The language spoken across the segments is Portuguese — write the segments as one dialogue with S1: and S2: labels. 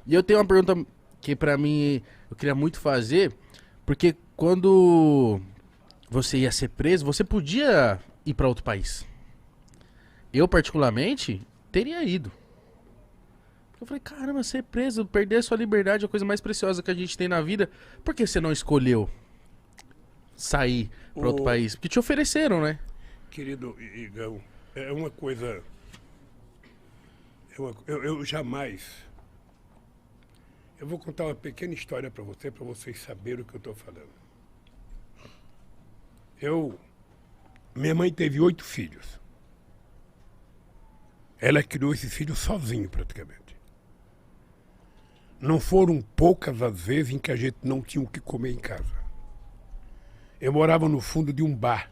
S1: E eu tenho uma pergunta que pra mim eu queria muito fazer, porque quando você ia ser preso, você podia ir pra outro país. Eu, particularmente, teria ido. Eu falei, caramba, ser preso, perder a sua liberdade é a coisa mais preciosa que a gente tem na vida. Por que você não escolheu sair pra outro
S2: O
S1: país? Porque te ofereceram, né?
S2: querido Igão, é uma coisa. Eu jamais. Eu vou contar uma pequena história para vocês saberem o que eu estou falando. Eu, minha mãe teve 8 filhos. Ela criou esses filhos sozinha, praticamente. Não foram poucas as vezes em que a gente não tinha o que comer em casa. Eu morava no fundo de um bar.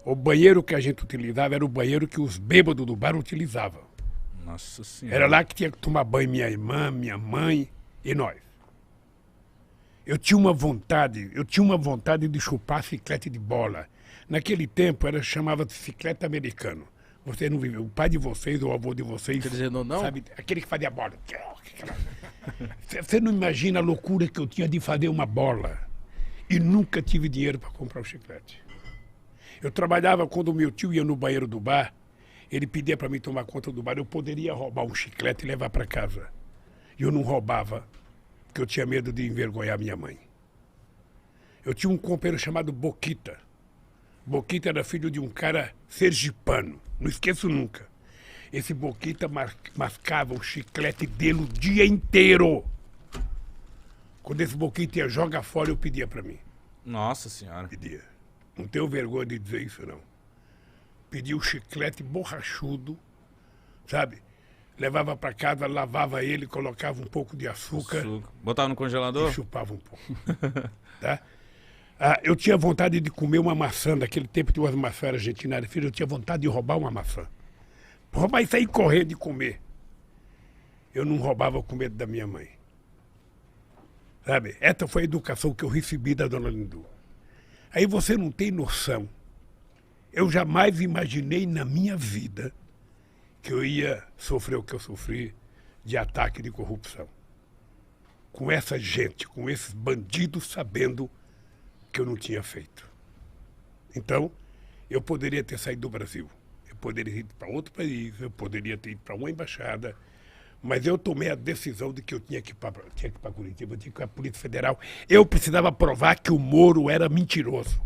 S2: O banheiro que a gente utilizava era o banheiro que os bêbados do bar utilizavam.
S3: Nossa
S2: Era
S3: senhora.
S2: lá que tinha que tomar banho minha irmã, minha mãe e nós. Eu tinha uma vontade de chupar chiclete de bola. Naquele tempo era chamava de chiclete americano. Você não viveu. O pai de vocês, ou o avô de vocês,
S1: Quer dizer, não?
S2: sabe, aquele que fazia bola. Você não imagina a loucura que eu tinha de fazer uma bola. E nunca tive dinheiro para comprar o chiclete. Eu trabalhava quando o meu tio ia no banheiro do bar, ele pedia para mim tomar conta do bar, eu poderia roubar um chiclete e levar para casa. E eu não roubava, porque eu tinha medo de envergonhar minha mãe. Eu tinha um companheiro chamado Boquita. Boquita era filho de um cara sergipano, não esqueço nunca. Esse Boquita mascava o chiclete dele o dia inteiro. Quando esse Boquita ia jogar fora, eu pedia para mim.
S3: Nossa senhora.
S2: Pedia. Não tenho vergonha de dizer isso, não. Pedia o chiclete borrachudo, sabe? Levava para casa, lavava ele, colocava um pouco de açúcar
S3: Suco. Botava no
S2: e
S3: congelador?
S2: chupava um pouco. Tá? Eu tinha vontade de comer uma maçã. Naquele tempo tinha umas maçãs argentinas. Filho, eu tinha vontade de roubar uma maçã. Roubar e sair correndo de comer. Eu não roubava com medo da minha mãe. Sabe? Essa foi a educação que eu recebi da dona Lindu. Aí você não tem noção. Eu jamais imaginei na minha vida que eu ia sofrer o que eu sofri de ataque de corrupção. Com essa gente, com esses bandidos sabendo que eu não tinha feito. Então, eu poderia ter saído do Brasil. Eu poderia ter ido para outro país, eu poderia ter ido para uma embaixada, mas eu tomei a decisão de que eu tinha que ir para Curitiba, eu tinha que ir para a Polícia Federal. Eu precisava provar que o Moro era mentiroso.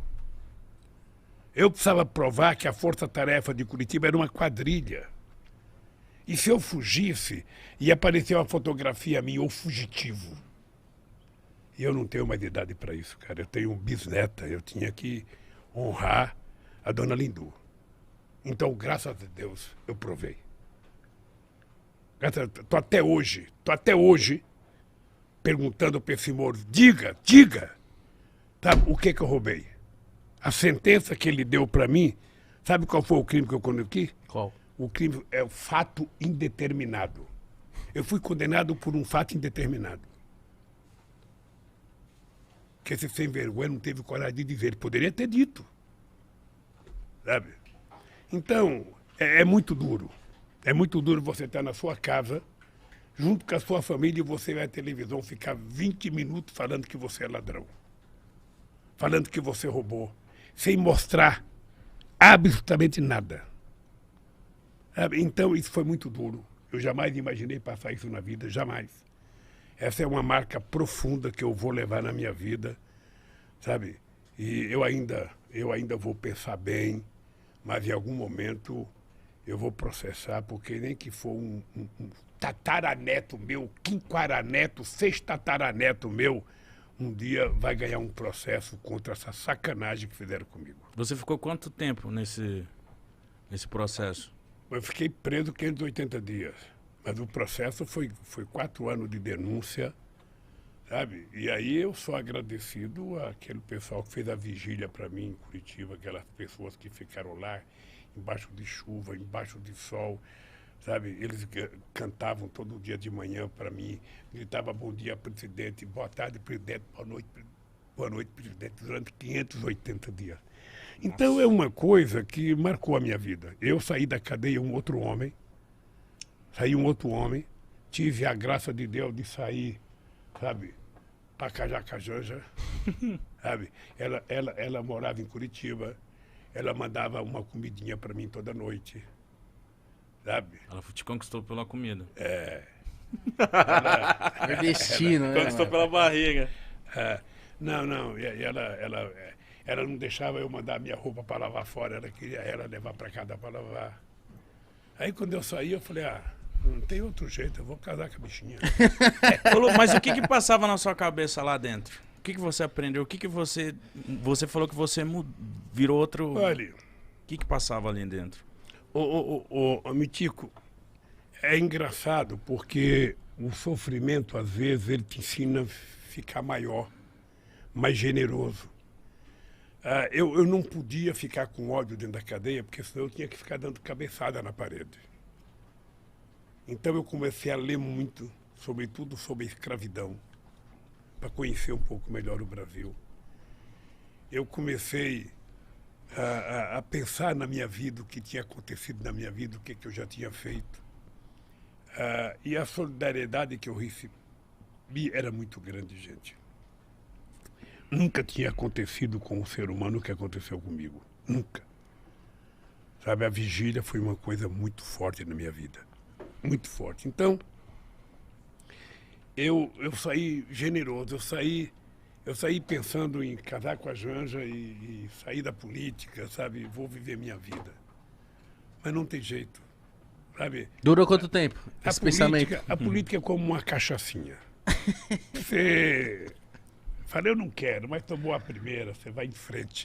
S2: Eu precisava provar que a Força-Tarefa de Curitiba era uma quadrilha. E se eu fugisse, ia aparecer uma fotografia minha, ou fugitivo. E eu não tenho mais idade para isso, cara. Eu tenho um bisneta, eu tinha que honrar a dona Lindu. Então, graças a Deus, eu provei. Tô até hoje, perguntando para esse Moro, diga, tá, o que eu roubei? A sentença que ele deu para mim, sabe qual foi o crime que eu cometi?
S1: Qual?
S2: O crime é o fato indeterminado. Eu fui condenado por um fato indeterminado. Que esse sem vergonha não teve coragem de dizer. Ele poderia ter dito. Sabe? Então, é muito duro. É muito duro você estar na sua casa, junto com a sua família, e você vai à televisão ficar 20 minutos falando que você é ladrão. Falando que você roubou. Sem mostrar absolutamente nada. Sabe? Então, isso foi muito duro. Eu jamais imaginei passar isso na vida, jamais. Essa é uma marca profunda que eu vou levar na minha vida, sabe? E eu ainda vou pensar bem, mas em algum momento eu vou processar, porque nem que for um tataraneto meu, quinquaraneto, sextataraneto meu, um dia vai ganhar um processo contra essa sacanagem que fizeram comigo.
S3: Você ficou quanto tempo nesse processo?
S2: Eu fiquei preso 580 dias. Mas o processo foi 4 anos de denúncia, sabe? E aí eu sou agradecido àquele pessoal que fez a vigília para mim em Curitiba, aquelas pessoas que ficaram lá, embaixo de chuva, embaixo de sol, sabe? Eles cantavam todo dia de manhã para mim, gritavam bom dia, presidente, boa tarde, presidente, boa noite, presidente, durante 580 dias. Então é uma coisa que marcou a minha vida. Eu saí da cadeia um outro homem, tive a graça de Deus de sair, sabe, para Cajacajanja, sabe? Ela morava em Curitiba, ela mandava uma comidinha para mim toda noite, sabe?
S3: Ela te conquistou pela comida.
S2: É.
S1: Nordestino, né?
S3: Conquistou
S1: mano?
S3: pela barriga.
S2: Não, ela não deixava eu mandar minha roupa para lavar fora, ela queria ela levar para casa para lavar. Aí quando eu saí, eu falei, não tem outro jeito, eu vou casar com a bichinha.
S3: Mas o que passava na sua cabeça lá dentro? O que você aprendeu? O que você falou que você virou outro...
S2: Olha,
S3: O que passava ali dentro?
S2: ô Mitico, é engraçado porque o sofrimento, às vezes, ele te ensina a ficar maior, mais generoso. Eu não podia ficar com ódio dentro da cadeia, porque senão eu tinha que ficar dando cabeçada na parede. Então eu comecei a ler muito, sobretudo sobre a escravidão, para conhecer um pouco melhor o Brasil. Eu comecei a pensar na minha vida, o que tinha acontecido na minha vida, o que eu já tinha feito. E a solidariedade que eu recebi era muito grande, gente. Nunca tinha acontecido com um ser humano o que aconteceu comigo. Nunca. Sabe, a vigília foi uma coisa muito forte na minha vida. Muito forte. Então, eu saí generoso, eu saí pensando em casar com a Janja e sair da política, sabe? Vou viver minha vida. Mas não tem jeito, sabe?
S1: Durou quanto tempo esse pensamento?
S2: A política é como uma cachaçinha. Você... Falei, eu não quero, mas tomou a primeira, você vai em frente.